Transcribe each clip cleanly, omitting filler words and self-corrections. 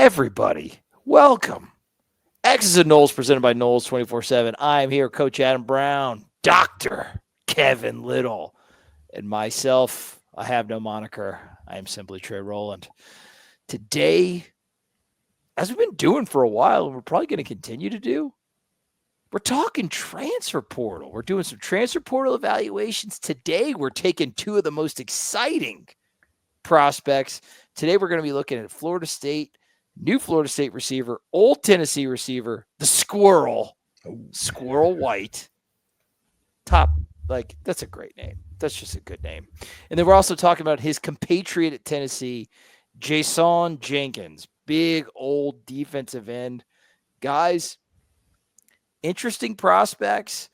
Everybody, welcome. X's and Knowles presented by Knowles 24/7. I am here, Coach Adam Brown, Dr. Kevin Little, and myself. I have no moniker. I am simply Trey Rowland. Today, as we've been doing for a while, and we're probably going to continue to do, we're talking transfer portal. We're doing some transfer portal evaluations. Today, we're taking two of the most exciting prospects. Today, we're going to be looking at Florida State, new Florida State receiver, old Tennessee receiver, the Squirrel, Squirrel White. Top, that's a great name. That's just a good name. And then we're also talking about his compatriot at Tennessee, Jayson Jenkins, big old defensive end. Guys, interesting prospects,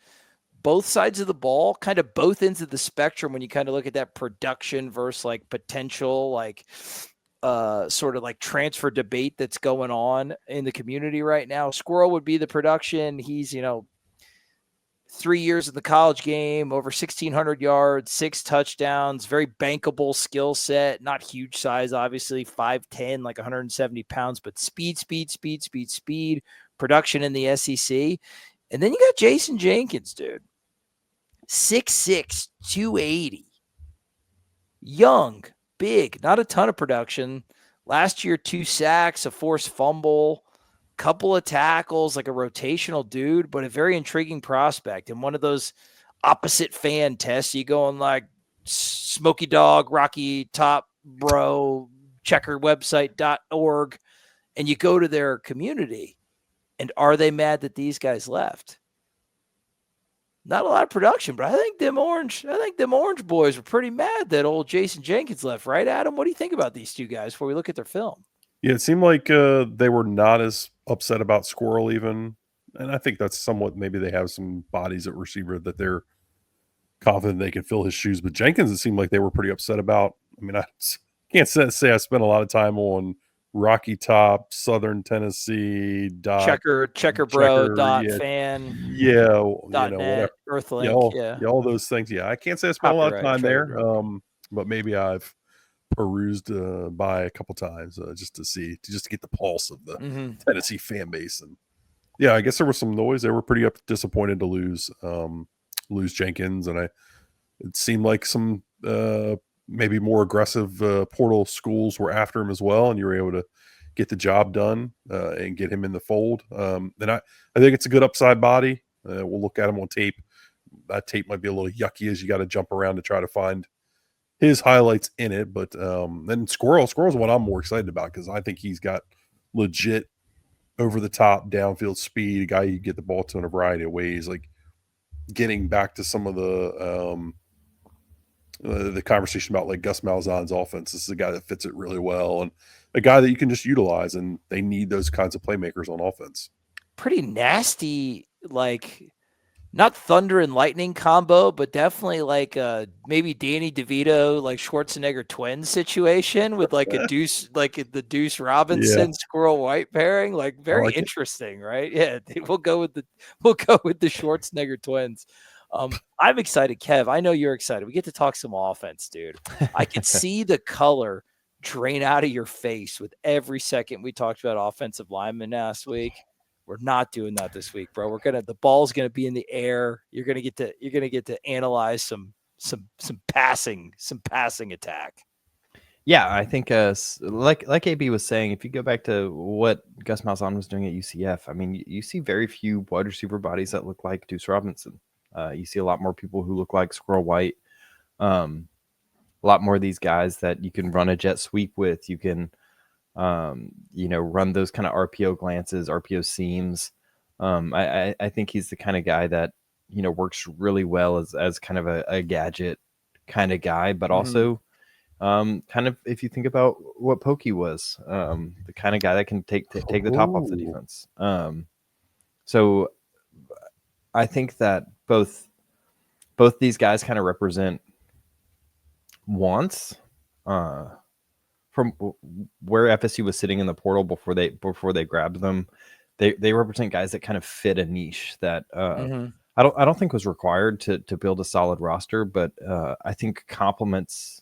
both sides of the ball, kind of both ends of the spectrum when you kind of look at that production versus potential, sort of transfer debate that's going on in the community right now. Squirrel would be the production. He's, 3 years in the college game, over 1,600 yards, 6 touchdowns, very bankable skill set, not huge size, obviously, 5'10", 170 pounds, but speed, production in the SEC. And then you got Jayson Jenkins, dude. 6'6", 280. Young, big, not a ton of production. Last year, 2 sacks, a forced fumble, couple of tackles, like a rotational dude, but a very intriguing prospect. And one of those opposite fan tests, you go on Smoky Dog, Rocky Top Bro, checkerwebsite.org, and you go to their community. And are they mad that these guys left? Not a lot of production, but I think them orange boys were pretty mad that old Jayson Jenkins left, right, Adam? What do you think about these two guys before we look at their film? Yeah, it seemed like they were not as upset about Squirrel even. And I think that's somewhat, maybe they have some bodies at receiver that they're confident they can fill his shoes. But Jenkins, it seemed like they were pretty upset about. I mean, I can't say I spent a lot of time on Rocky Top, Southern Tennessee, Checkerbro.fan. Yeah, .net, whatever. Earthlink, all those things. Yeah, I can't say I spent a lot of time there, but maybe I've perused by a couple times just to get the pulse of the Tennessee fan base. And yeah, I guess there was some noise. They were pretty disappointed to lose Jenkins, and it seemed like some maybe more aggressive portal schools were after him as well, and you were able to get the job done and get him in the fold. And I think it's a good upside body. We'll look at him on tape. That tape might be a little yucky as you got to jump around to try to find his highlights in it. But then Squirrel's what I'm more excited about, because I think he's got legit over the top downfield speed, a guy you get the ball to in a variety of ways, like getting back to some of the conversation about Gus Malzahn's offense. This is a guy that fits it really well, and a guy that you can just utilize, and they need those kinds of playmakers on offense. Pretty nasty, not thunder and lightning combo, but definitely maybe Danny DeVito, Schwarzenegger twins situation with a Deuce, the Deuce Robinson Squirrel White pairing, very interesting, right? Yeah, we'll go with the Schwarzenegger twins. I'm excited, Kev. I know you're excited. We get to talk some offense, dude. I can see the color drain out of your face with every second we talked about offensive linemen last week. We're not doing that this week, bro. The ball's gonna be in the air. You're gonna get to analyze some passing attack. Yeah, I think like AB was saying, if you go back to what Gus Malzahn was doing at UCF, I mean, you see very few wide receiver bodies that look like Deuce Robinson. You see a lot more people who look like Squirrel White. A lot more of these guys that you can run a jet sweep with. You can, run those kind of RPO glances, RPO seams. I think he's the kind of guy that, works really well as kind of a gadget kind of guy, but also kind of, if you think about what Pokey was, the kind of guy that can take the top off the defense. So I think that both these guys kind of represent wants from where FSU was sitting in the portal before they grabbed them. They represent guys that kind of fit a niche that I don't think was required to build a solid roster, but I think complements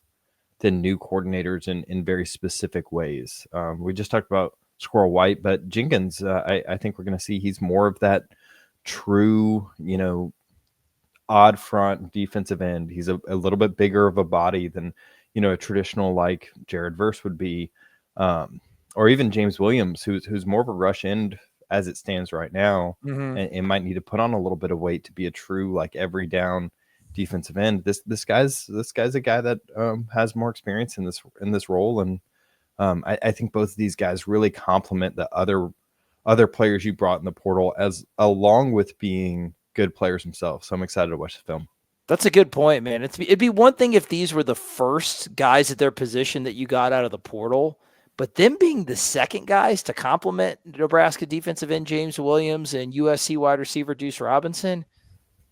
the new coordinators in very specific ways. We just talked about Squirrel White, but Jenkins, I think we're going to see he's more of that true, odd front defensive end. He's a little bit bigger of a body than, a traditional like Jared Verse would be, or even James Williams, who's more of a rush end as it stands right now, and might need to put on a little bit of weight to be a true like every down defensive end. This guy's a guy that has more experience in this role, and I think both of these guys really complement the other players you brought in the portal, as along with being good players themselves. So I'm excited to watch the film. That's a good point, man. It'd be one thing if these were the first guys at their position that you got out of the portal, but them being the second guys to complement Nebraska defensive end James Williams and USC wide receiver Deuce Robinson,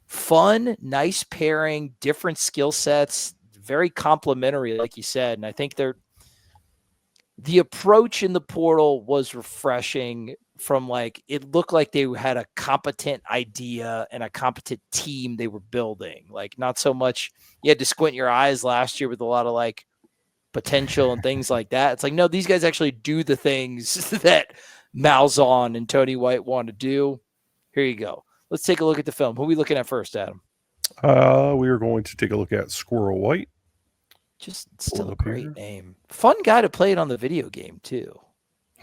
fun, nice pairing, different skill sets, very complimentary, like you said. And I think the approach in the portal was refreshing. From like, it looked like they had a competent idea and a competent team they were building. Like, not so much you had to squint your eyes last year with a lot of like potential and things like that. It's like, no, these guys actually do the things that Malzahn and Tony White want to do. Here you go. Let's take a look at the film. Who are we looking at first, Adam? We are going to take a look at Squirrel White. Just still a great name. Fun guy to play it on the video game too.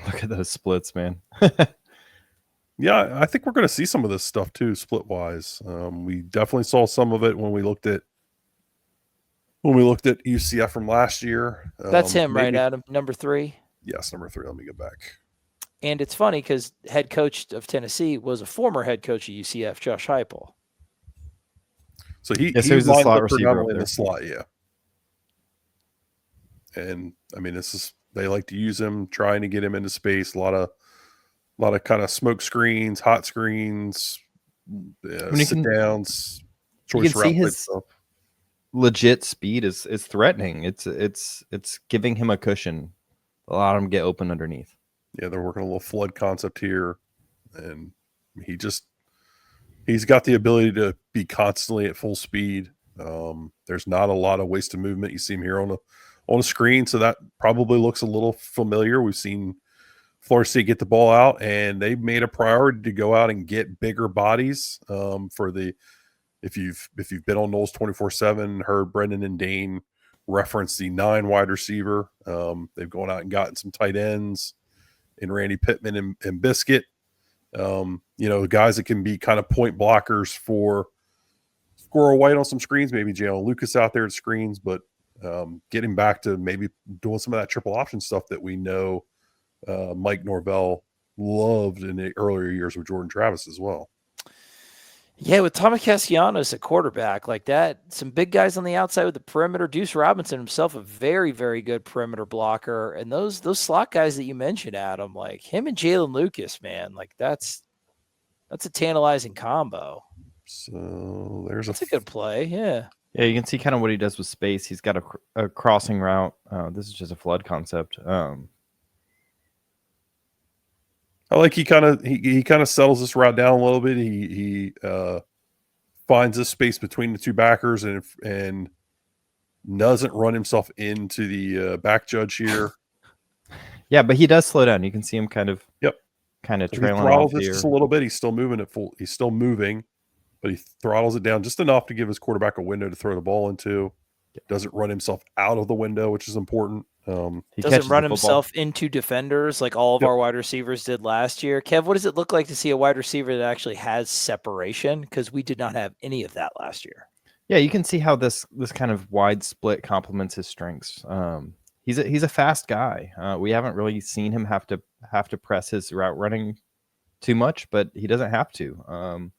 Look at those splits, man. Yeah, I think we're going to see some of this stuff too, split wise. We definitely saw some of it when we looked at UCF from last year. That's him, right, Adam? Number 3. Yes, number 3. Let me get back. And it's funny because head coach of Tennessee was a former head coach of UCF, Josh Heupel. So he was the slot receiver in the slot, yeah. And I mean, they like to use him, trying to get him into space. A lot of kind of smoke screens, hot screens, sit downs. You can see his stuff. Legit speed is threatening. It's giving him a cushion, allow him to get open underneath. Yeah, they're working a little flood concept here, and he's got the ability to be constantly at full speed. There's not a lot of wasted movement. You see him here on a screen, so that probably looks a little familiar. We've seen Florida State get the ball out, and they've made a priority to go out and get bigger bodies. If you've been on Noles 24/7, heard Brendan and Dane reference the 9 wide receiver. They've gone out and gotten some tight ends in Randy Pittman and Biscuit. Guys that can be kind of point blockers for Squirrel White on some screens, maybe Jalen Lucas out there at screens, but getting back to maybe doing some of that triple option stuff that we know Mike Norvell loved in the earlier years with Jordan Travis as well. Yeah, with Tommy Castellanos at quarterback like that, some big guys on the outside with the perimeter. Deuce Robinson himself, a very, very good perimeter blocker. And those slot guys that you mentioned, Adam, like him and Jalen Lucas, man, like that's a tantalizing combo. So that's a good play, yeah. Yeah, you can see kind of what he does with space. He's got a crossing route. This is just a flood concept. I like he kind of settles this route down a little bit. He finds this space between the two backers and doesn't run himself into the back judge here. Yeah, but he does slow down. You can see him kind of trailing off here. Just a little bit. He's still moving at full. He's still moving, but he throttles it down just enough to give his quarterback a window to throw the ball into. Doesn't run himself out of the window, which is important. He doesn't run himself into defenders like all of our wide receivers did last year. Kev, what does it look like to see a wide receiver that actually has separation? Because we did not have any of that last year. Yeah, you can see how this kind of wide split complements his strengths. He's a fast guy. We haven't really seen him have to press his route running too much, but he doesn't have to.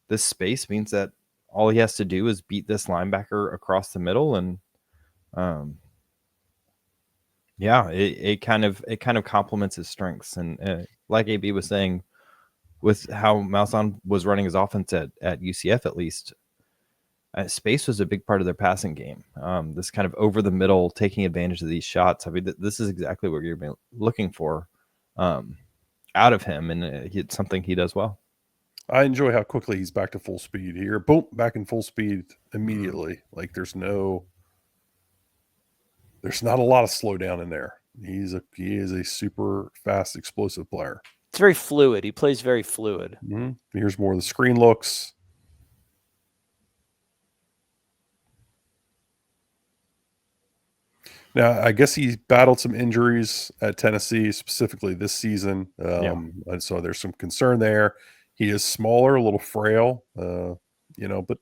This space means that all he has to do is beat this linebacker across the middle, and it kind of complements his strengths. And like AB was saying, with how Malzahn was running his offense at UCF, at least, space was a big part of their passing game. This kind of over the middle, taking advantage of these shots. I mean, this is exactly what you're looking for out of him, and it's something he does well. I enjoy how quickly he's back to full speed here. Boom, back in full speed immediately. Like there's not a lot of slowdown in there. He is a super fast, explosive player. It's very fluid. He plays very fluid. Mm-hmm. Here's more of the screen looks. Now, I guess he battled some injuries at Tennessee, specifically this season. And so there's some concern there. He is smaller, a little frail, but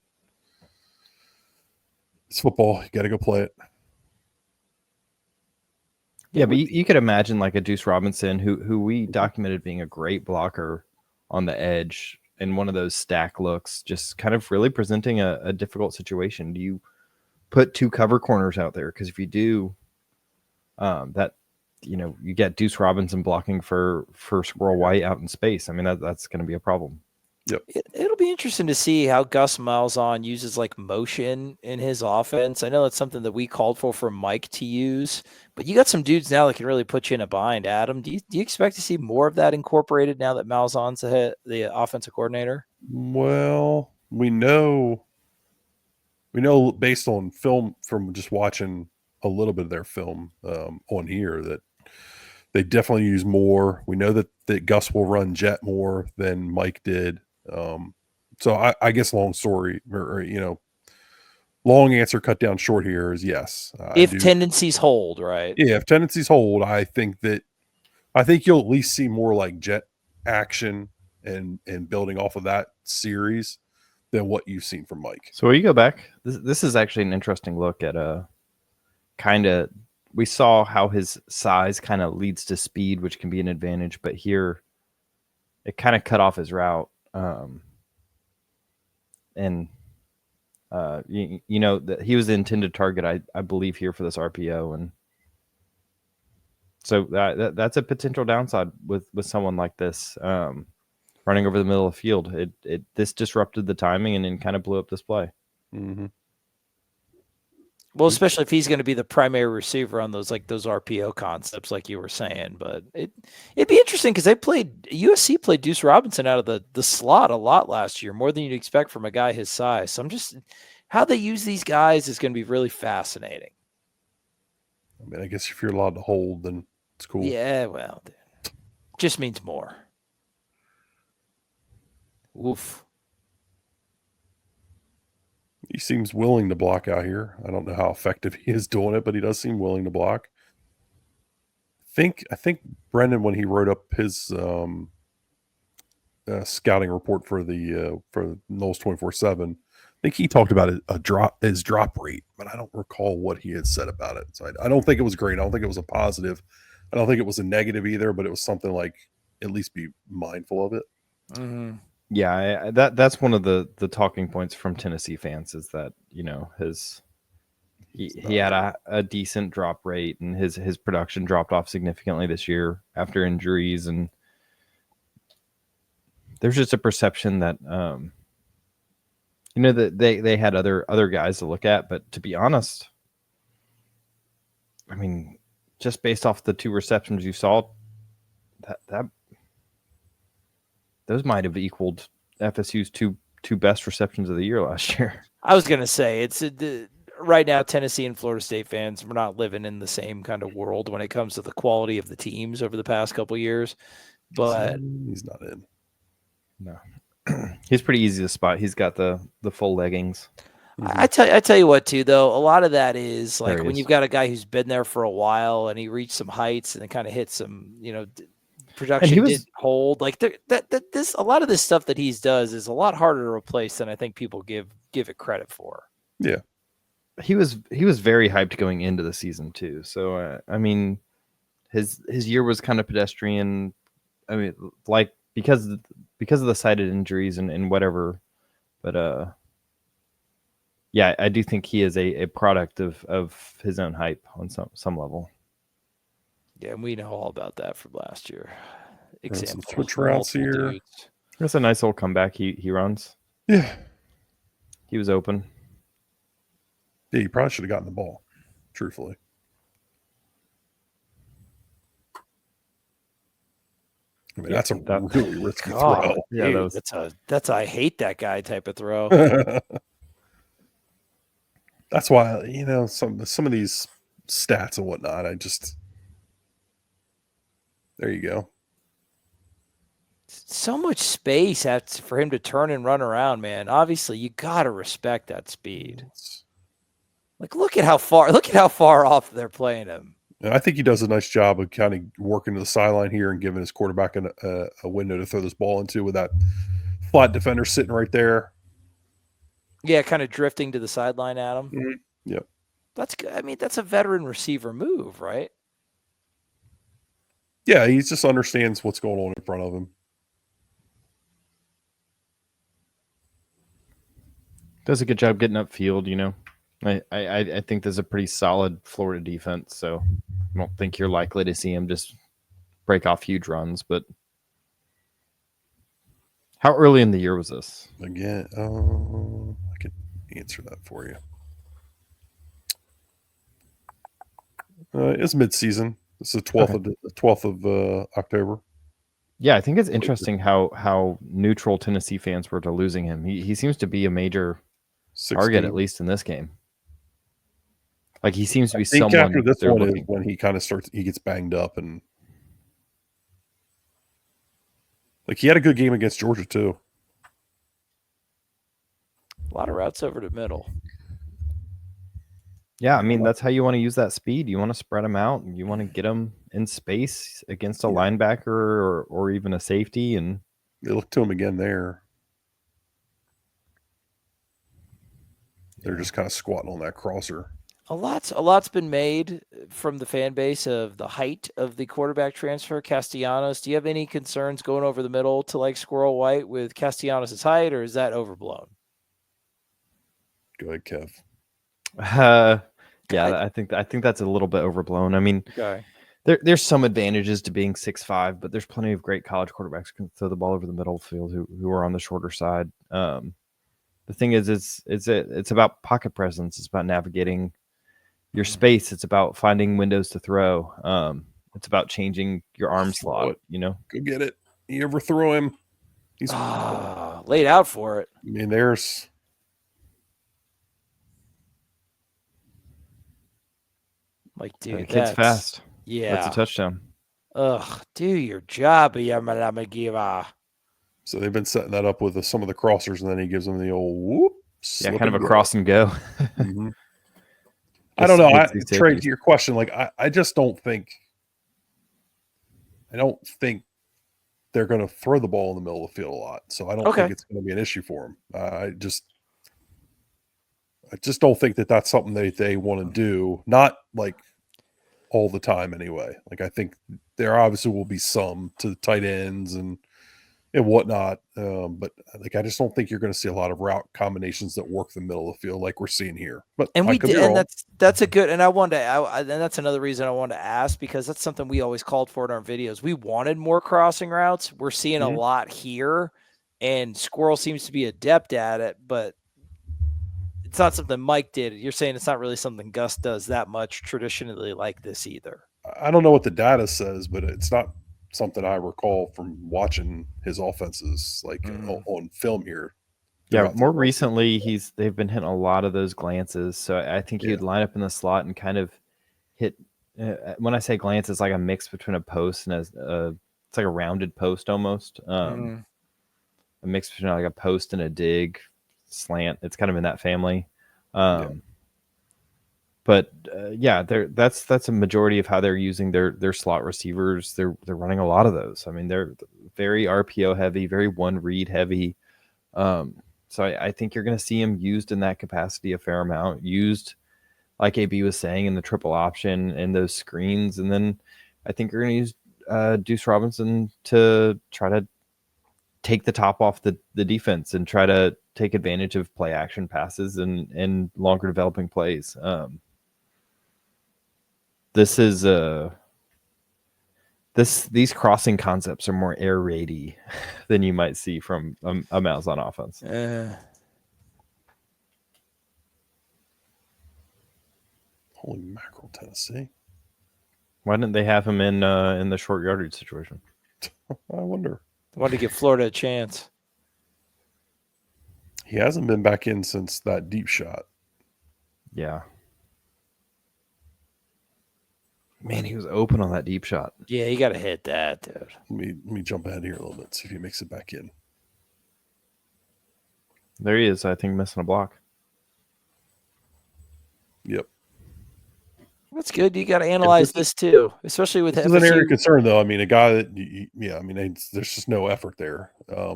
it's football. You got to go play it. Yeah, but you could imagine like a Deuce Robinson who we documented being a great blocker on the edge in one of those stack looks, just kind of really presenting a difficult situation. Do you put two cover corners out there? Because if you do, you get Deuce Robinson blocking for Squirrel White out in space. I mean, that's going to be a problem. Yep. It'll be interesting to see how Gus Malzahn uses like motion in his offense. I know that's something that we called for Mike to use, but you got some dudes now that can really put you in a bind. Adam, do you expect to see more of that incorporated now that Malzahn's the offensive coordinator? Well, we know based on film from just watching a little bit of their film on here that they definitely use more. We know that Gus will run jet more than Mike did. So I guess long story or long answer cut down short here is yes. If tendencies hold, right? Yeah, if tendencies hold, I think you'll at least see more like jet action and building off of that series than what you've seen from Mike. So when you go back, this is actually an interesting look at we saw how his size kind of leads to speed, which can be an advantage, but here it kind of cut off his route. That he was the intended target, I believe, here for this RPO, and so that's a potential downside with someone like this running over the middle of the field. This disrupted the timing and then kind of blew up this play. Mm-hmm. Well, especially if he's going to be the primary receiver on those RPO concepts, like you were saying. But it'd be interesting because USC played Deuce Robinson out of the slot a lot last year, more than you'd expect from a guy his size. So how they use these guys is going to be really fascinating. I mean, I guess if you're allowed to hold, then it's cool. Yeah, well, just means more. Oof. He seems willing to block out here. I don't know how effective he is doing it, but he does seem willing to block. I think Brendan, when he wrote up his scouting report for Noles 24/7, I think he talked about his drop rate, but I don't recall what he had said about it. So I don't think it was great. I don't think it was a positive. I don't think it was a negative either, but it was something like at least be mindful of it. Mm-hmm. Yeah, that's one of the talking points from Tennessee fans is that he had a decent drop rate and his production dropped off significantly this year after injuries, and there's just a perception that that they had other guys to look at, but to be honest, I mean, just based off the two receptions you saw, that those might have equaled FSU's two best receptions of the year last year. I was going to say right now, Tennessee and Florida State fans, we're not living in the same kind of world when it comes to the quality of the teams over the past couple of years. But he's not in. No, he's pretty easy to spot. He's got the full leggings. Mm-hmm. I tell you what, too, though, a lot of that is like when you've got a guy who's been there for a while and he reached some heights and then kind of hit some, production didn't hold. Like this, a lot of this stuff that he does is a lot harder to replace than I think people give it credit for. Yeah, he was very hyped going into the season too. So I mean, his year was kind of pedestrian. I mean, like because of the cited injuries and whatever. But yeah, I do think he is a product of his own hype on some level. Yeah, and we know all about that from last year. Example, some switch routes here. Dudes. That's a nice little comeback he runs. Yeah. He was open. Yeah, he probably should have gotten the ball, truthfully. I mean, that's a really risky throw. Yeah, dude, that's I hate that guy type of throw. That's why, some of these stats and whatnot, There you go. So much space for him to turn and run around, man. Obviously, you got to respect that speed. Like, look at how far off they're playing him. And I think he does a nice job of kind of working to the sideline here and giving his quarterback a window to throw this ball into with that flat defender sitting right there. Yeah, kind of drifting to the sideline at him. Mm-hmm. Yep. That's good. I mean, that's a veteran receiver move, right? Yeah, he just understands what's going on in front of him. Does a good job getting upfield, you know. I think there's a pretty solid Florida defense, so I don't think you're likely to see him just break off huge runs. But how early in the year was this? Again, I can answer that for you. It's mid-season. It's the 12th of October. Yeah, I think it's interesting how neutral Tennessee fans were to losing him. He seems to be a major target, at least in this game. Like, he seems to be someone. After this one is when he kind of he gets banged up, and like he had a good game against Georgia too. A lot of routes over the middle. Yeah, I mean, that's how you want to use that speed. You want to spread them out, and you want to get them in space against a linebacker or even a safety. And they look to him again there. They're just kind of squatting on that crosser. A lot's been made from the fan base of the height of the quarterback transfer, Castellanos. Do you have any concerns going over the middle to like Squirrel White with Castellanos' height, or is that overblown? Go ahead, Kev. Yeah, I think that's a little bit overblown. I mean, okay. There's some advantages to being 6'5", but there's plenty of great college quarterbacks who can throw the ball over the middle of the field who are on the shorter side. The thing is, it's about pocket presence. It's about navigating your space. It's about finding windows to throw. It's about changing your arm slot. You know, go get it. You overthrow him. He's laid out for it. I mean, there's. Like, dude, that kid's fast. Yeah, that's a touchdown. Ugh, do your job, Yamadagiva. So they've been setting that up with some of the crossers, and then he gives them the old whoop. Yeah, kind of a cross and go. Mm-hmm. I don't know. Trey, to your question, like I just don't think. I don't think they're going to throw the ball in the middle of the field a lot, so I don't think it's going to be an issue for them. I just don't think that that's something they want to do. Not like all the time, anyway. Like, I think there obviously will be some to the tight ends and whatnot, but like I just don't think you're going to see a lot of route combinations that work the middle of the field like we're seeing here. But and we did, and that's a good. And I wanted to, and that's another reason I wanted to ask, because that's something we always called for in our videos. We wanted more crossing routes. We're seeing a lot here, and Squirrel seems to be adept at it, but it's not something Mike did. You're saying it's not really something Gus does that much traditionally like this either. I don't know what the data says, but it's not something I recall from watching his offenses like on film here. Yeah, more recently they've been hitting a lot of those glances. So I think he'd line up in the slot and kind of hit. When I say glance, it's like a mix between a post and it's like a rounded post almost. A mix between like a post and a dig slant. It's kind of in that family. But that's a majority of how they're using their slot receivers. They're running a lot of those. I mean, they're very RPO heavy, very one read heavy. So I think you're going to see him used in that capacity a fair amount. Used, like AB was saying, in the triple option and those screens, and then I think you're going to use Deuce Robinson to try to take the top off the defense and try to take advantage of play action passes and longer developing plays. This is these crossing concepts are more air raidy than you might see from a Mouse on offense. Holy mackerel, Tennessee! Why didn't they have him in the short yardage situation? I wonder. They wanted to give Florida a chance. He hasn't been back in since that deep shot. Yeah. Man, he was open on that deep shot. Yeah, you got to hit that, dude. Let me jump ahead here a little bit, see if he makes it back in. There he is, I think, missing a block. Yep. That's good. You got to analyze this too, especially with this FSU. is an area of concern, though. I mean, a guy that, there's just no effort there. I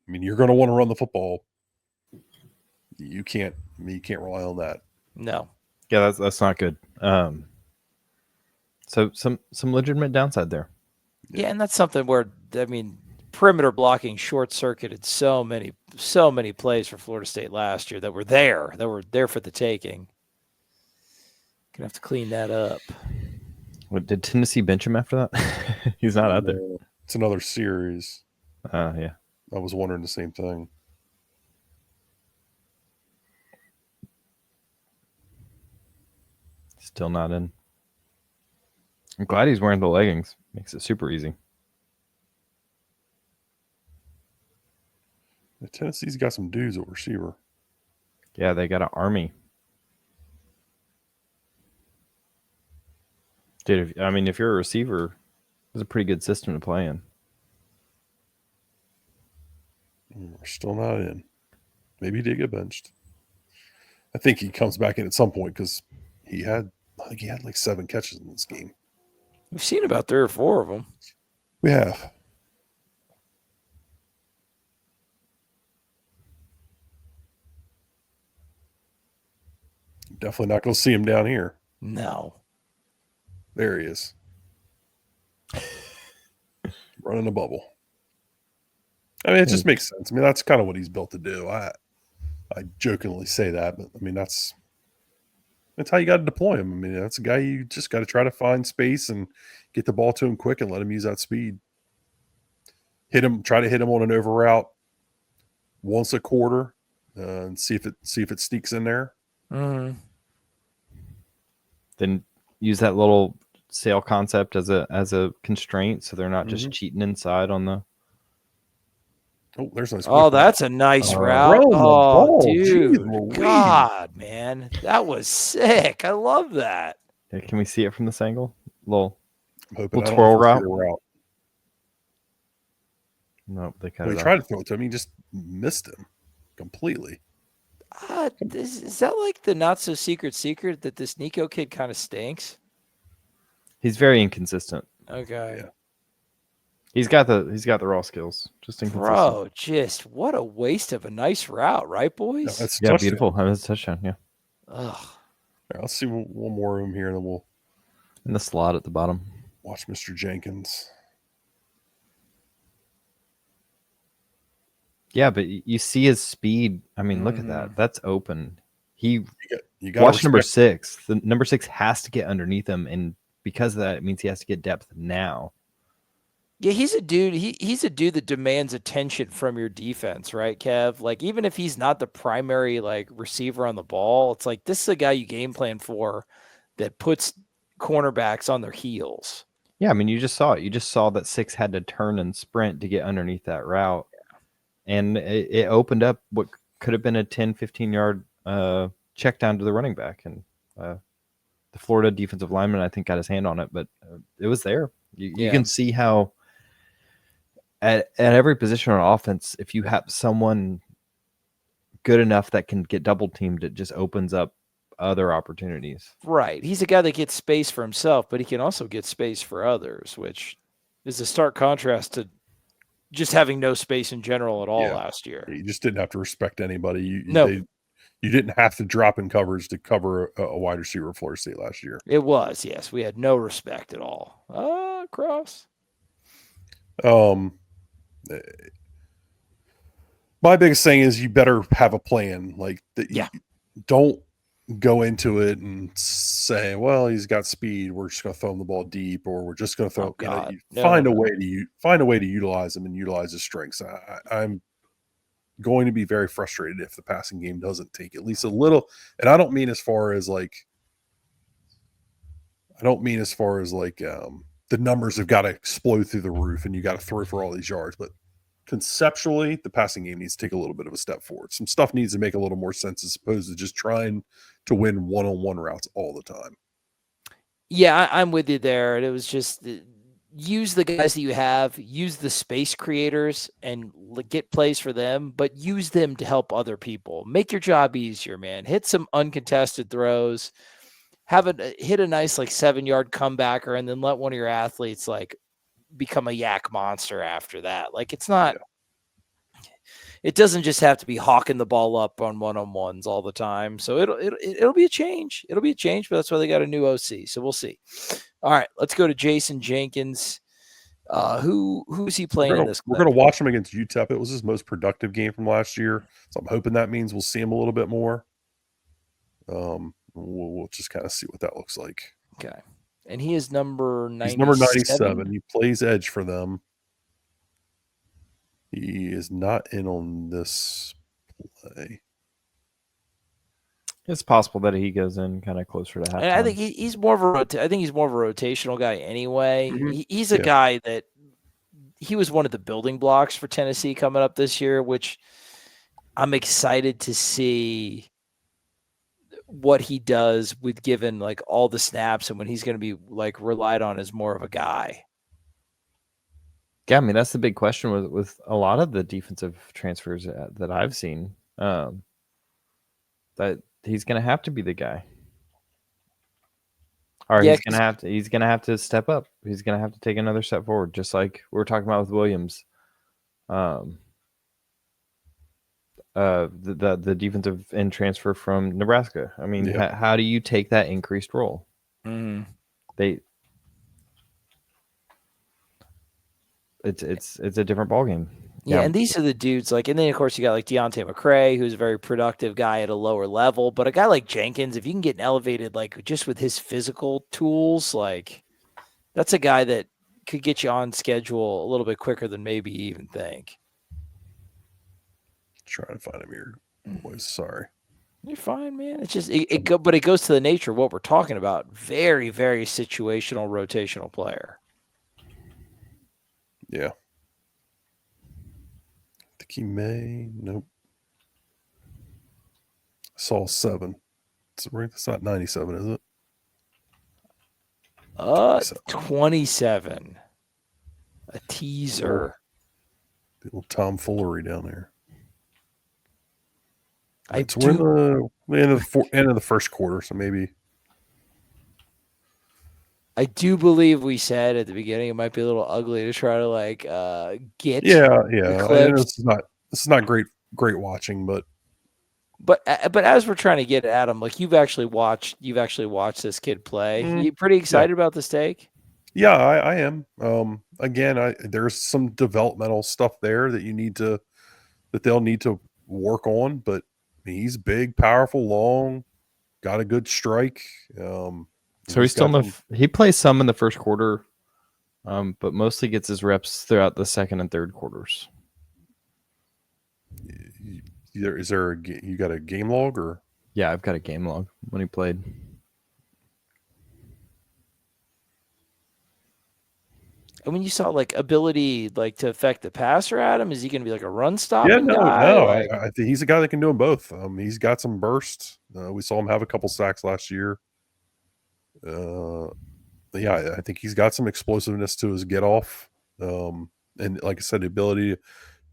mean, you're going to want to run the football. You can't rely on that. No. Yeah, that's not good. So some legitimate downside there. Yeah, and that's something where, I mean, perimeter blocking short-circuited so many plays for Florida State last year that were there for the taking. Gonna have to clean that up. What, did Tennessee bench him after that? He's not out there. It's another series. Yeah. I was wondering the same thing. Still not in. I'm glad he's wearing the leggings. Makes it super easy. Tennessee's got some dudes at receiver. Yeah, they got an army. Dude, if you're a receiver, it's a pretty good system to play in. We're still not in. Maybe he did get benched. I think he comes back in at some point because I think he had like 7 catches in this game. We've seen about 3 or 4 of them. We have. Definitely not going to see him down here. No. There he is. Running a bubble. I mean, it just makes sense. I mean, that's kind of what he's built to do. I jokingly say that, but I mean, that's how you got to deploy him. I mean, that's a guy you just got to try to find space and get the ball to him quick and let him use that speed. Try to hit him on an over route once a quarter and see if it sneaks in there. Mm-hmm. Then use that little sail concept as a constraint, so they're not just cheating inside on the. Oh, there's a nice. Oh, that's a nice route. Oh, dude, God, man, that was sick. I love that. Yeah, can we see it from this angle? Little twirl route. Nope, they cut it. He tried to throw it to him. He just missed him completely. Is that like the not so secret that this Nico kid kind of stinks? He's very inconsistent. Okay. Yeah. He's got the raw skills. Just inconsistent. Bro, just what a waste of a nice route, right, boys? No, beautiful. That's a touchdown. Yeah. Ugh. Right, let's see one more room here, and then we'll in the slot at the bottom. Watch Mr. Jenkins. Yeah, but you see his speed. I mean, look at that. That's open. You got watch number 6. The number 6 has to get underneath him, and because of that, it means he has to get depth now. Yeah, he's a dude. He's a dude that demands attention from your defense, right, Kev? Like, even if he's not the primary receiver on the ball, it's like this is a guy you game plan for that puts cornerbacks on their heels. Yeah, I mean, you just saw it. You just saw that 6 had to turn and sprint to get underneath that route. And it opened up what could have been a 10, 15-yard check down to the running back. And the Florida defensive lineman, I think, got his hand on it. But it was there. You can see how at every position on offense, if you have someone good enough that can get double-teamed, it just opens up other opportunities. Right. He's a guy that gets space for himself, but he can also get space for others, which is a stark contrast to just having no space in general at all last year. You just didn't have to respect anybody. You didn't have to drop in coverage to cover a wide receiver at Florida State last year. It was, yes. We had no respect at all. Cross. My biggest thing is you better have a plan. Like that. Yeah. Don't go into it and say, well, he's got speed. We're just going to throw him the ball deep, or we're just going to throw. Find a way to utilize him and utilize his strengths. I'm going to be very frustrated if the passing game doesn't take at least a little. And I don't mean as far as the numbers have got to explode through the roof and you got to throw for all these yards, but conceptually, the passing game needs to take a little bit of a step forward. Some stuff needs to make a little more sense as opposed to just trying to win one-on-one routes all the time. Yeah, I'm with you there. And it was just use the guys that you have, use the space creators and get plays for them, but use them to help other people. Make your job easier, man. Hit some uncontested throws. Hit a nice like 7-yard comebacker, and then let one of your athletes like become a yak monster after that. Like it's not. Yeah. It doesn't just have to be hawking the ball up on one-on-ones all the time. So it'll be a change. It'll be a change, but that's why they got a new OC. So we'll see. All right, let's go to Jayson Jenkins. Who's he playing in this? We're gonna watch him against UTEP. It was his most productive game from last year, so I'm hoping that means we'll see him a little bit more. We'll just kind of see what that looks like. Okay, and he is number 97. He's number 97. He plays edge for them. He is not in on this play. It's possible that he goes in kind of closer to halftime. And I think he's more of a rotational guy anyway. Mm-hmm. He's a guy that he was one of the building blocks for Tennessee coming up this year, which I'm excited to see what he does with given like all the snaps and when he's going to be like relied on as more of a guy. Yeah, I mean, that's the big question with a lot of the defensive transfers that I've seen, that he's going to have to be the guy. Or he's going to have to step up. He's going to have to take another step forward, just like we were talking about with Williams. The defensive end transfer from Nebraska. I mean, how do you take that increased role? Mm-hmm. It's a different ballgame. Yeah, and these are the dudes like, and then of course you got like Deontay McCray, who's a very productive guy at a lower level, but a guy like Jenkins, if you can get elevated like just with his physical tools, like that's a guy that could get you on schedule a little bit quicker than maybe you even think. Trying to find him here, boys. Sorry. You're fine, man. It's just it goes to the nature of what we're talking about. Very, very situational, rotational player. Yeah. I think he may. Nope. I saw 7. It's not 97, is it? 27. A teaser. The little tomfoolery down there. We're in the end of the first quarter, so maybe. I do believe we said at the beginning it might be a little ugly to try to like get. Yeah. This is not great watching, but as we're trying to get at him, like you've actually watched this kid play. You pretty excited about the stake? Yeah, I am. Again, there's some developmental stuff there that they'll need to work on, but he's big, powerful, long, got a good strike. So he's still he plays some in the first quarter, but mostly gets his reps throughout the second and third quarters. You got a game log or? Yeah, I've got a game log when he played. And when you saw like ability like to affect the passer at him, is he going to be like a run stopping? Yeah, no. Guy? I think he's a guy that can do them both. He's got some bursts. We saw him have a couple sacks last year. I think he's got some explosiveness to his get off. And like I said, the ability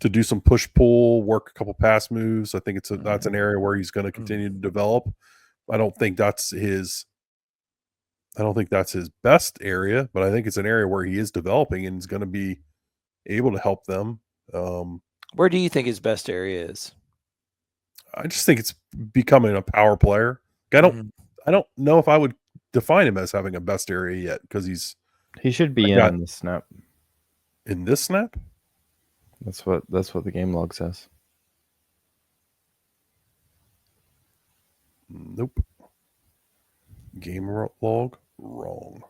to do some push pull, work a couple pass moves. I think that's an area where he's going to continue to develop. I don't think that's his best area, but I think it's an area where he is developing and is going to be able to help them. Where do you think his best area is? I just think it's becoming a power player. I don't know if I would define him as having a best area yet because he should be in the snap. In this snap? That's what the game log says. Nope. Game log wrong.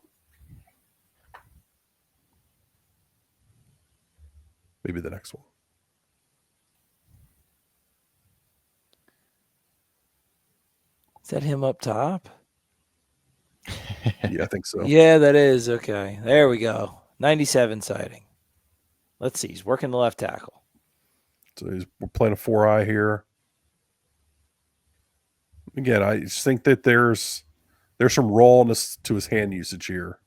Maybe the next one. Is that him up top? Yeah, I think so. Yeah, that is. Okay. There we go. 97 sighting. Let's see. He's working the left tackle. So we're playing a 4-eye here. Again, I just think that there's there's some rawness to his hand usage here.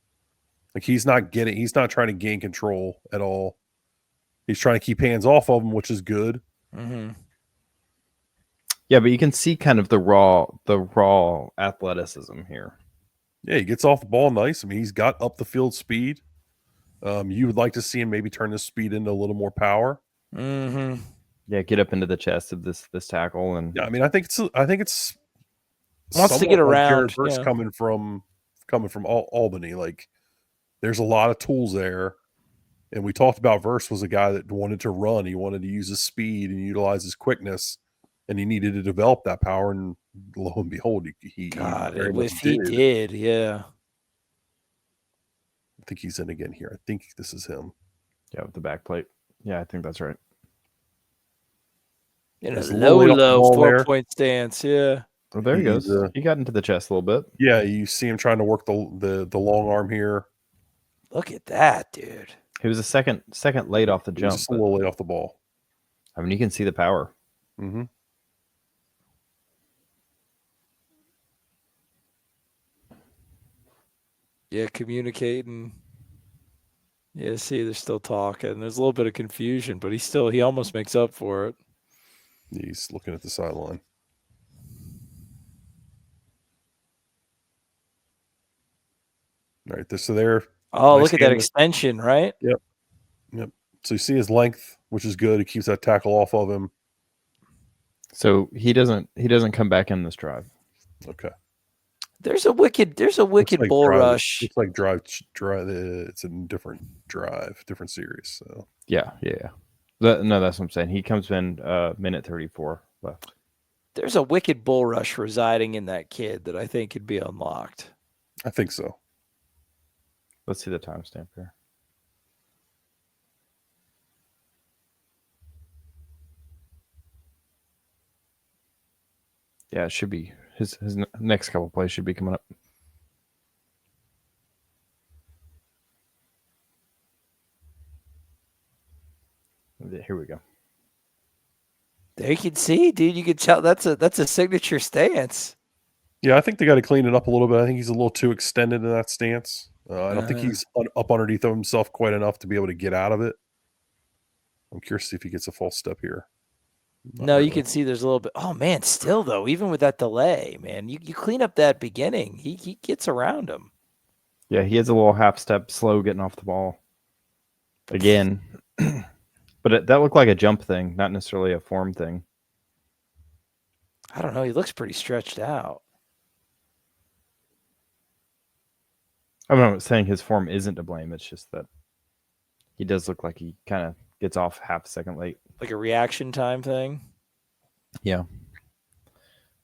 Like he's not trying to gain control at all. He's trying to keep hands off of him, which is good. Mm-hmm. Yeah, but you can see kind of the raw athleticism here. Yeah, he gets off the ball nice. I mean, he's got up the field speed. You would like to see him maybe turn this speed into a little more power. Mm-hmm. Yeah, get up into the chest of this tackle, and yeah, I mean, I think it's wants to get around. Like yeah. coming from Albany, like there's a lot of tools there. And we talked about Verse was a guy that wanted to run. He wanted to use his speed and utilize his quickness, and he needed to develop that power. And lo and behold, he did, yeah. I think he's in again here. I think this is him. Yeah, with the back plate. Yeah, I think that's right. In a low 4-point stance, yeah. Oh, there he goes. He got into the chest a little bit. Yeah, you see him trying to work the long arm here. Look at that, dude. He was a second late off the jump. Just a little late off the ball. I mean, you can see the power. Mm-hmm. Yeah, communicating. Yeah, see, they're still talking. There's a little bit of confusion, but he almost makes up for it. He's looking at the sideline. All right, so there. Oh, nice, look at that extension, right? Yep. So you see his length, which is good. He keeps that tackle off of him. So he doesn't come back in this drive. Okay. There's a wicked bull rush. It's like drive. It's a different drive, different series. So yeah. No, that's what I'm saying. He comes in minute 34 left. There's a wicked bull rush residing in that kid that I think could be unlocked. I think so. Let's see the timestamp here. Yeah, it should be his next couple plays should be coming up. Here we go. There you can see, dude. You can tell that's a signature stance. Yeah, I think they got to clean it up a little bit. I think he's a little too extended in that stance. I don't think he's up underneath of himself quite enough to be able to get out of it. I'm curious to see if he gets a false step here. No, you can see there's a little bit. Oh man, still though, even with that delay, man, you clean up that beginning. He gets around him. Yeah, he has a little half step slow getting off the ball. Again, but that looked like a jump thing, not necessarily a form thing. I don't know. He looks pretty stretched out. I'm not saying his form isn't to blame. It's just that he does look like he kind of gets off half a second late. Like a reaction time thing? Yeah.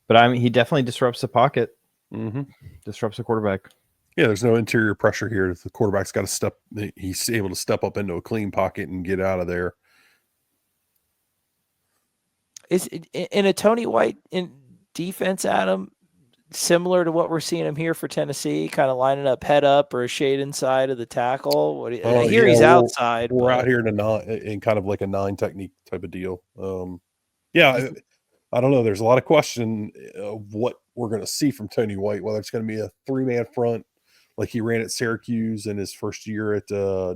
But I mean, he definitely disrupts the pocket. Mm-hmm. Disrupts the quarterback. Yeah, there's no interior pressure here. The quarterback's got to step. He's able to step up into a clean pocket and get out of there. Is it, in a Tony White in defense, Adam, similar to what we're seeing him here for Tennessee, kind of lining up head up or a shade inside of the tackle? I hear he's outside. We're out here in kind of like a 9 technique type of deal. I don't know. There's a lot of question of what we're going to see from Tony White, whether it's going to be a 3-man front like he ran at Syracuse in his first year at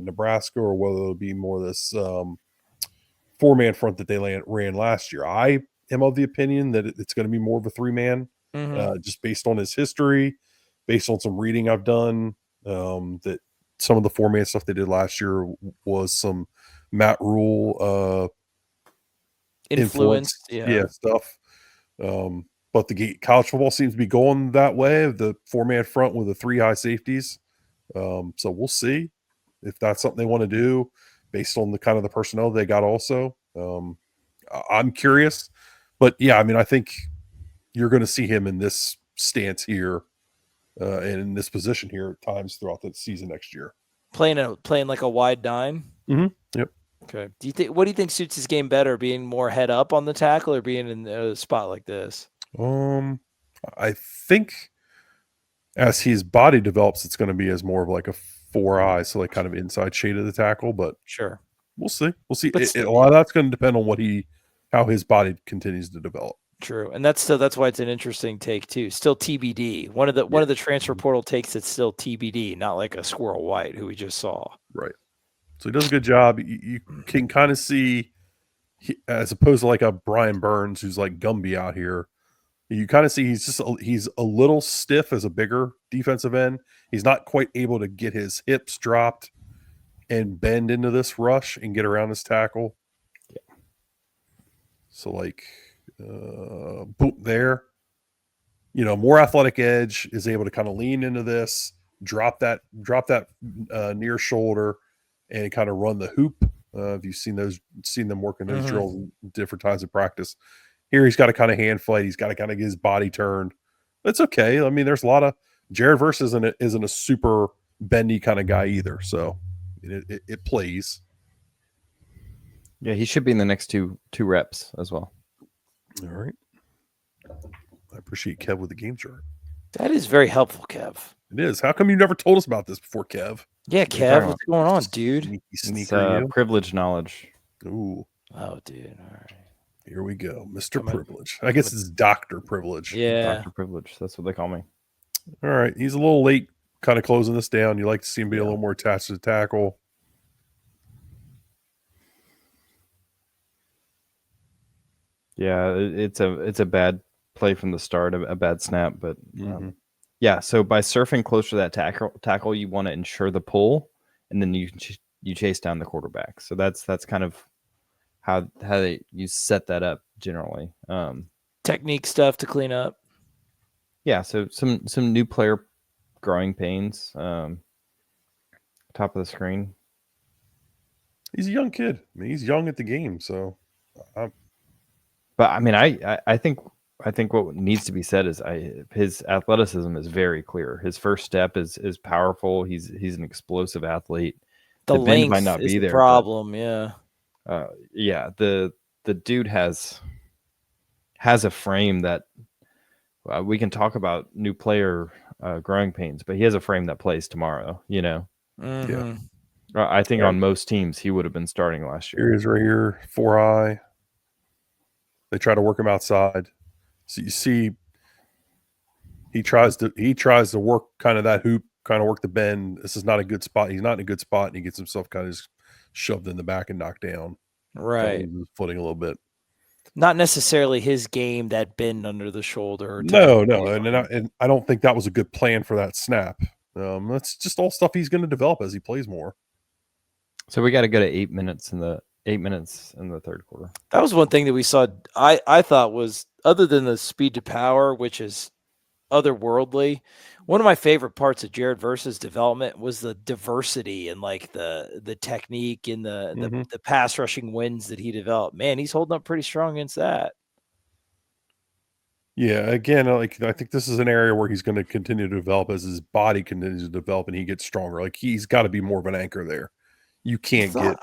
Nebraska, or whether it'll be more this 4-man front that they ran last year. I am of the opinion that it's going to be more of a 3-man. Just based on his history, based on some reading I've done, that some of the 4-man stuff they did last year was some Matt Rule influence stuff. But the college football seems to be going that way, the 4-man front with the 3 high safeties. So we'll see if that's something they want to do based on the kind of the personnel they got also. I'm curious, but yeah, I mean, I think you're going to see him in this stance here and in this position here at times throughout the season next year. Playing like a wide 9? Mm-hmm. Yep. Okay. What do you think suits his game better, being more head up on the tackle or being in a spot like this? I think as his body develops, it's going to be as more of like a 4-eye, so like kind of inside shade of the tackle, but sure. We'll see. A lot of that's going to depend on how his body continues to develop. True, and that's why it's an interesting take too. Still TBD. One of the transfer portal takes that's still TBD, not like a Squirrel White who we just saw. Right. So he does a good job. You can kind of see, as opposed to like a Brian Burns who's like Gumby out here. You kind of see he's a little stiff as a bigger defensive end. He's not quite able to get his hips dropped and bend into this rush and get around this tackle. Yeah. So like, boom there. More athletic edge, is able to kind of lean into this, drop that near shoulder, and kind of run the hoop. If you've seen them working those drills in different times of practice. Here he's got to kind of hand fight. He's got to kind of get his body turned. That's okay. I mean, there's a lot of Jared Verse isn't a super bendy kind of guy either. So it plays. Yeah, he should be in the next two reps as well. All right. I appreciate Kev with the game chart. That is very helpful, Kev. It is. How come you never told us about this before, Kev? Yeah, Kev, what's going on, dude? Sneaker, privileged knowledge. Ooh. Oh, dude. All right. Here we go. Mr. Privilege. I guess it's Dr. Privilege. Yeah. Dr. Privilege. That's what they call me. All right. He's a little late kind of closing this down. You like to see him be a little more attached to the tackle. Yeah, it's a bad play from the start, a bad snap. But yeah, so by surfing closer to that tackle, you want to ensure the pull, and then you chase down the quarterback. So that's kind of how you set that up generally. Technique stuff to clean up. Yeah, so some new player growing pains. Top of the screen. He's a young kid. I mean, he's young at the game, so. But I mean, I think what needs to be said is his athleticism is very clear. His first step is powerful. He's an explosive athlete. The length might not is be the there. problem, yeah. Yeah, the dude has a frame that we can talk about new player growing pains, but he has a frame that plays tomorrow. Yeah. I think on most teams he would have been starting last year. Here he is right here, 4-eye. They try to work him outside. So you see, he tries to work kind of that hoop, kind of work the bend. This is not a good spot. He's not in a good spot, and he gets himself kind of just shoved in the back and knocked down. Right. His footing a little bit. Not necessarily his game, that bend under the shoulder. No. And I don't think that was a good plan for that snap. That's just all stuff he's going to develop as he plays more. So we got to go to 8 minutes in the third quarter. That was one thing that we saw. I thought was, other than the speed to power, which is otherworldly, one of my favorite parts of Jared Verse's development was the diversity and like the technique and the pass rushing wins that he developed. Man, he's holding up pretty strong against that. Yeah, again, I think this is an area where he's going to continue to develop as his body continues to develop and he gets stronger. Like, he's got to be more of an anchor there. You can't get.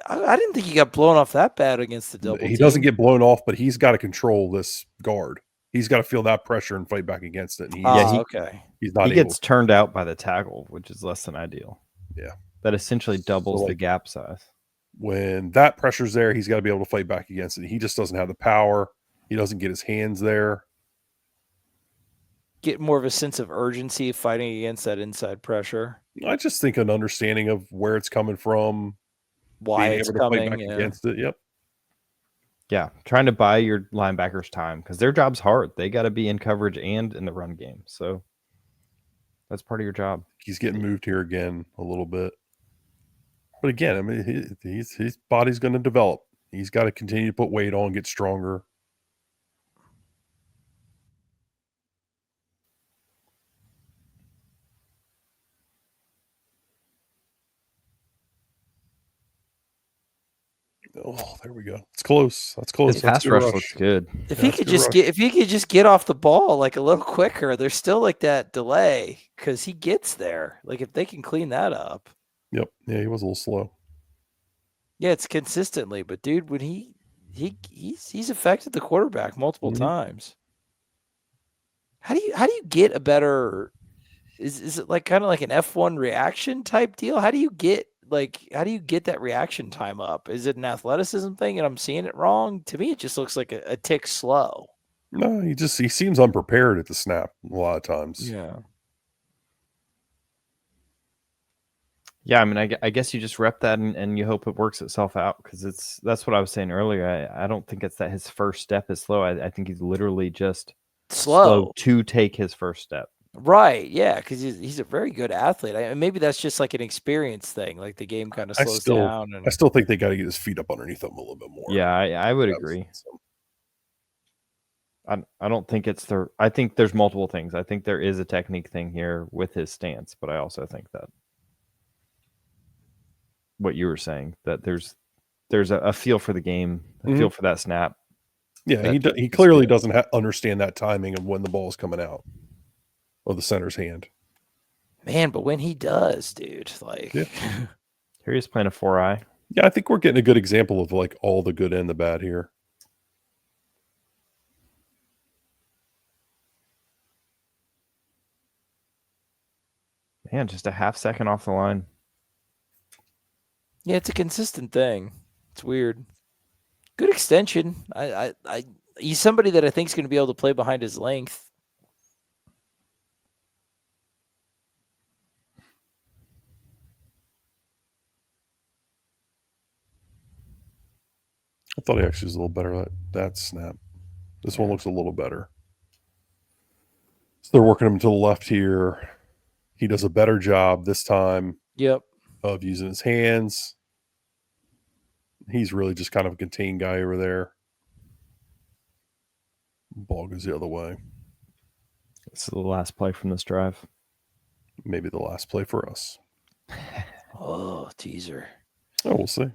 I didn't think he got blown off that bad against the double team. He doesn't get blown off, but he's got to control this guard. He's got to feel that pressure and fight back against it. And okay. He's not. He gets turned out by the tackle, which is less than ideal. Yeah, that essentially doubles the gap size. When that pressure's there, he's got to be able to fight back against it. He just doesn't have the power. He doesn't get his hands there. Get more of a sense of urgency fighting against that inside pressure. I just think an understanding of where it's coming from, why it's coming against it. Yep. Yeah, trying to buy your linebackers time because their job's hard. They got to be in coverage and in the run game. So that's part of your job. He's getting moved here again a little bit. But again, I mean, his body's going to develop. He's got to continue to put weight on, get stronger. Oh, there we go. It's close. That's close. His pass rush looks good. If he could just get off the ball like a little quicker, there's still like that delay because he gets there. Like if they can clean that up. Yep. Yeah, he was a little slow. Yeah, it's consistently, but dude, when he's affected the quarterback multiple times. How do you get a better? Is it like kind of like an F1 reaction type deal? How do you get how do you get that reaction time up? Is it an athleticism thing and I'm seeing it wrong? To me, it just looks like a tick slow. No, he seems unprepared at the snap a lot of times. Yeah. Yeah, I mean, I guess you just rep that and you hope it works itself out, because that's what I was saying earlier. I don't think it's that his first step is slow. I think he's literally just slow to take his first step. Right, yeah, because he's a very good athlete. Maybe that's just like an experience thing, like the game kind of slows down. I still think they got to get his feet up underneath him a little bit more. Yeah, I would agree. I don't think it's I think there's multiple things. I think there is a technique thing here with his stance, but I also think that what you were saying, that there's a feel for the game, a feel for that snap. Yeah, he clearly doesn't understand that timing of when the ball is coming out of the center's hand. Man, but when he does, dude, yeah. Here he's playing a 4-eye. Yeah, I think we're getting a good example of like all the good and the bad here. Man, just a half second off the line. Yeah, it's a consistent thing. It's weird. Good extension. He's somebody that I think is going to be able to play behind his length. I thought he actually was a little better at that snap. This one looks a little better. So they're working him to the left here. He does a better job this time. Yep. Of using his hands. He's really just kind of a contained guy over there. Ball goes the other way. This is the last play from this drive. Maybe the last play for us. Oh, teaser. Oh, we'll see.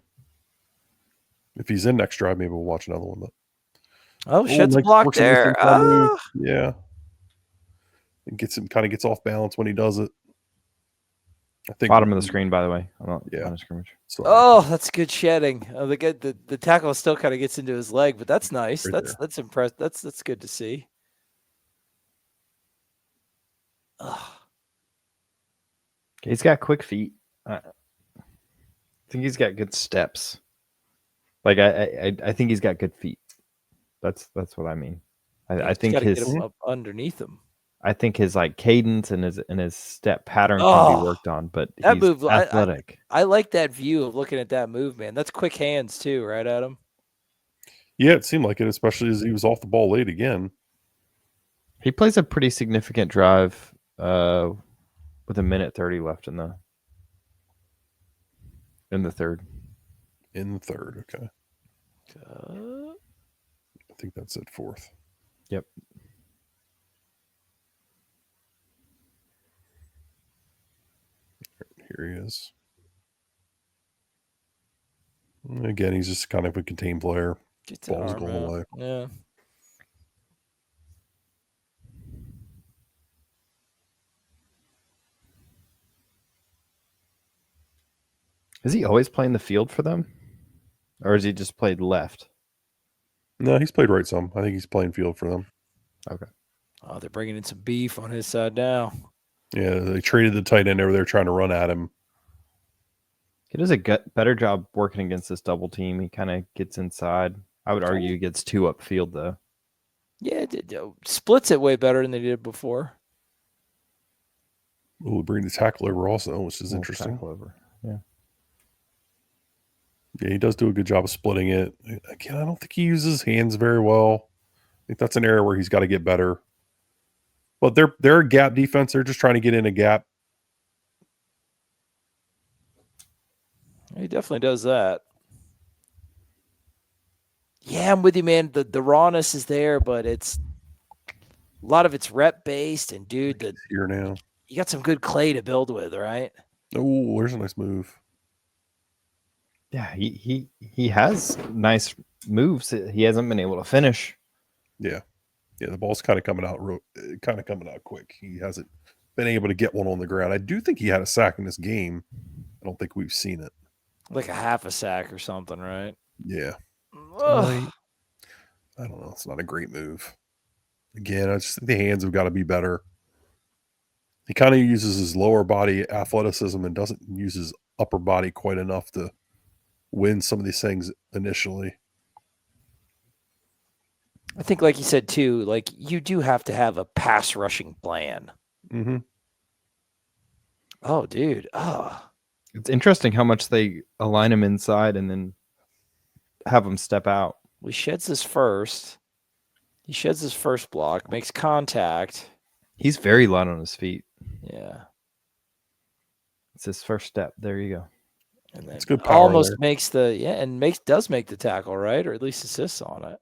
If he's in next drive, maybe we'll watch another one. But sheds block there. Yeah. It gets off balance when he does it. I think bottom of the screen, by the way. On a scrimmage. Sorry. Oh, that's good shedding. The tackle still kind of gets into his leg, but that's nice. Right that's impressive. That's good to see. Ugh. He's got quick feet. I think he's got good steps. Like I think he's got good feet. That's what I mean. I think his get him up underneath him. I think his like cadence and his step pattern can be worked on, but that he's move, athletic. I like that view of looking at that move, man. That's quick hands too, right, Adam? Yeah, it seemed like it, especially as he was off the ball late again. He plays a pretty significant drive with 1:30 left in the third. In the third, okay. I think that's at fourth. Yep. Here he is. Again, he's just kind of a contained player. Ball's going away. Yeah. Is he always playing the field for them? Or has he just played left? No, he's played right some. I think he's playing field for them. Okay. Oh, they're bringing in some beef on his side now. Yeah, they traded the tight end over there trying to run at him. He does a better job working against this double team. He kind of gets inside. I would argue he gets 2 upfield, though. Yeah, it splits it way better than they did before. We'll bring the tackle over also, which is interesting. Tackle over. Yeah. Yeah, he does do a good job of splitting it. Again, I don't think he uses his hands very well. I think that's an area where he's got to get better. But they're a gap defense. They're just trying to get in a gap. He definitely does that. Yeah, I'm with you, man. The rawness is there, but it's a lot of it's rep based. And dude, here now you got some good clay to build with, right? Oh, there's a nice move. Yeah, he has nice moves. He hasn't been able to finish. Yeah, the ball's kind of coming out quick. He hasn't been able to get one on the ground. I do think he had a sack in this game. I don't think we've seen it. Like a half a sack or something, right? Yeah. I don't know. It's not a great move. Again, I just think the hands have got to be better. He kind of uses his lower body athleticism and doesn't use his upper body quite enough to win some of these things initially. I think, like you said, too, like you do have to have a pass rushing plan. Mm-hmm. Oh, dude. Oh. It's interesting how much they align him inside and then have him step out. Well, he sheds his first. He sheds his first block, makes contact. He's very light on his feet. Yeah. It's his first step. There you go. And then it's good power almost there. makes does make the tackle, right? Or at least assists on it.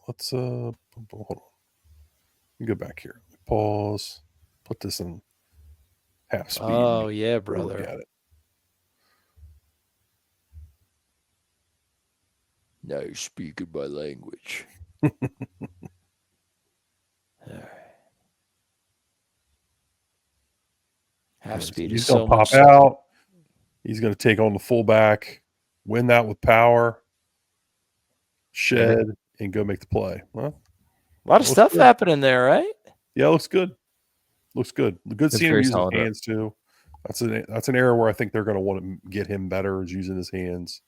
Let's hold on. Go back here. Pause. Put this in half speed. Oh yeah, Look brother. at it. Now you're speaking my language. Half speed He's is gonna so pop much out. He's gonna take on the fullback, win that with power, shed, and go make the play. Well, a lot of stuff good. happening there, right? Yeah, looks good. Looks good. Good seeing him use his hands too. That's an area where I think they're going to want to get him better, is using his hands.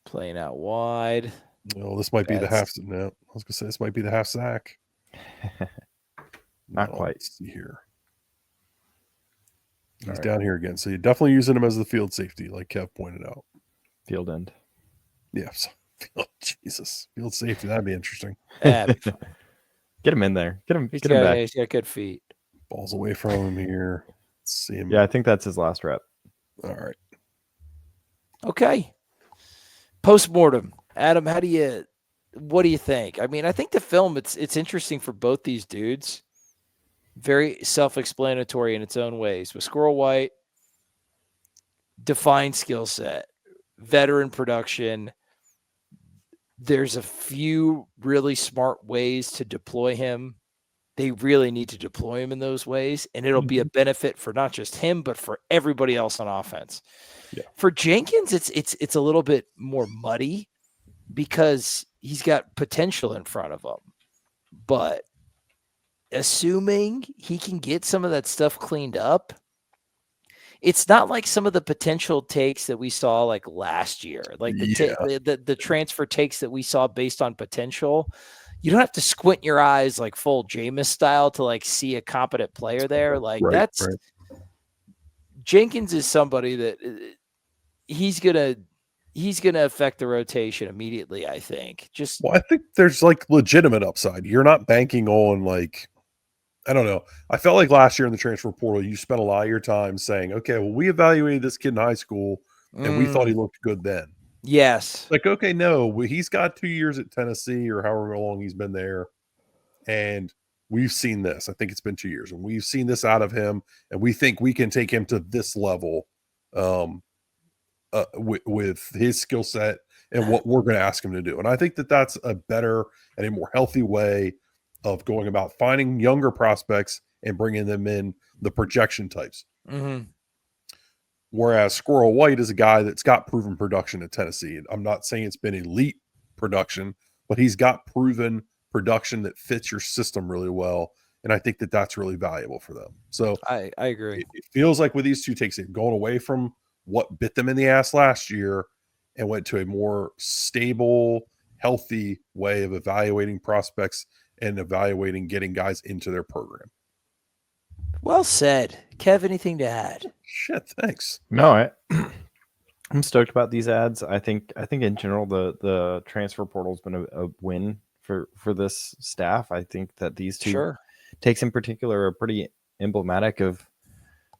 Playing out wide. No, this might be the half. No, I was going to say this might be the half sack. Not quite. Let's see here. He's down here again. So you're definitely using him as the field safety, like Kev pointed out. Field end. Yes. Jesus. Field safety. That'd be interesting. That'd be fun. Get him in there. Get him back. He's got good feet. Ball's away from him here. Let's see him. Yeah, I think that's his last rep. All right. Okay. Postmortem. Adam, what do you think? I mean, I think the film, it's interesting for both these dudes. Very self-explanatory in its own ways. With Squirrel White, defined skill set, veteran production. There's a few really smart ways to deploy him. They really need to deploy him in those ways, and it'll be a benefit for not just him, but for everybody else on offense. Yeah. For Jenkins, it's a little bit more muddy because he's got potential in front of him. But assuming he can get some of that stuff cleaned up, it's not like some of the potential takes that we saw like last year, like the transfer takes that we saw based on potential. You don't have to squint your eyes like full Jameis style to like see a competent player there. Like Jenkins is somebody that he's gonna affect the rotation immediately. I think. I think there's like legitimate upside. You're not banking on like. I don't know. I felt like last year in the transfer portal, you spent a lot of your time saying, okay, well, we evaluated this kid in high school and we thought he looked good then. Yes. Like, okay, no, he's got 2 years at Tennessee or however long he's been there. And we've seen this. I think it's been 2 years. And we've seen this out of him. And we think we can take him to this level with his skill set and what we're going to ask him to do. And I think that that's a better and a more healthy way of going about finding younger prospects and bringing them in the projection types. Mm-hmm. Whereas Squirrel White is a guy that's got proven production at Tennessee. I'm not saying it's been elite production, but he's got proven production that fits your system really well. And I think that that's really valuable for them. So I agree. It feels like with these two takes, they've gone away from what bit them in the ass last year and went to a more stable, healthy way of evaluating prospects and evaluating getting guys into their program. Well said. Kev, anything to add? Shit, thanks. No, I'm stoked about these ads. I think in general the transfer portal has been a win for this staff. I think that these two takes in particular are pretty emblematic of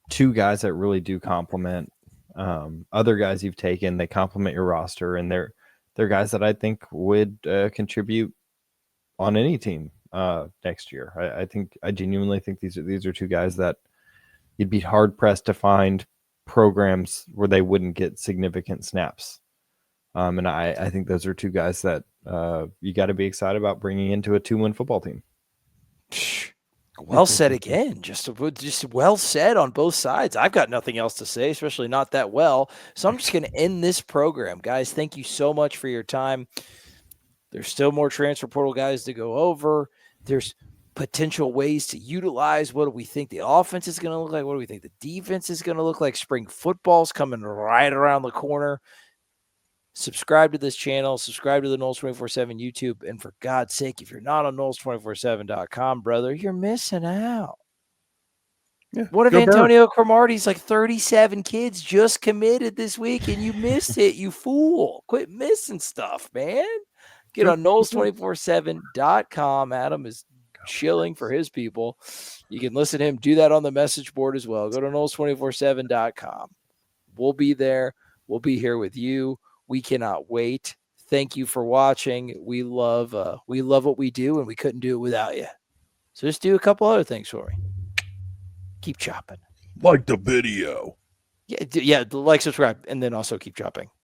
two guys that really do complement other guys you've taken. They complement your roster, and they're guys that I think would contribute on any team next year. I genuinely think these are two guys that you'd be hard pressed to find programs where they wouldn't get significant snaps. And I think those are two guys that you got to be excited about bringing into a 2-win football team. Well said again. Just well said on both sides. I've got nothing else to say, especially not that well. So I'm just going to end this program. Guys, thank you so much for your time. There's still more transfer portal guys to go over. There's potential ways to utilize. What do we think the offense is going to look like? What do we think the defense is going to look like? Spring football's coming right around the corner. Subscribe to this channel. Subscribe to the Noles 24/7 YouTube. And for God's sake, if you're not on Noles247.com, brother, you're missing out. Yeah, what if Antonio Cromartie's like 37 kids just committed this week and you missed it, you fool? Quit missing stuff, man. Get on Noles247.com. Adam is chilling for his people. You can listen to him do that on the message board as well. Go to Noles247.com. We'll be there. We'll be here with you. We cannot wait. Thank you for watching. We love what we do, and we couldn't do it without you. So just do a couple other things for me. Keep chopping. Like the video. Yeah, like, subscribe, and then also keep chopping.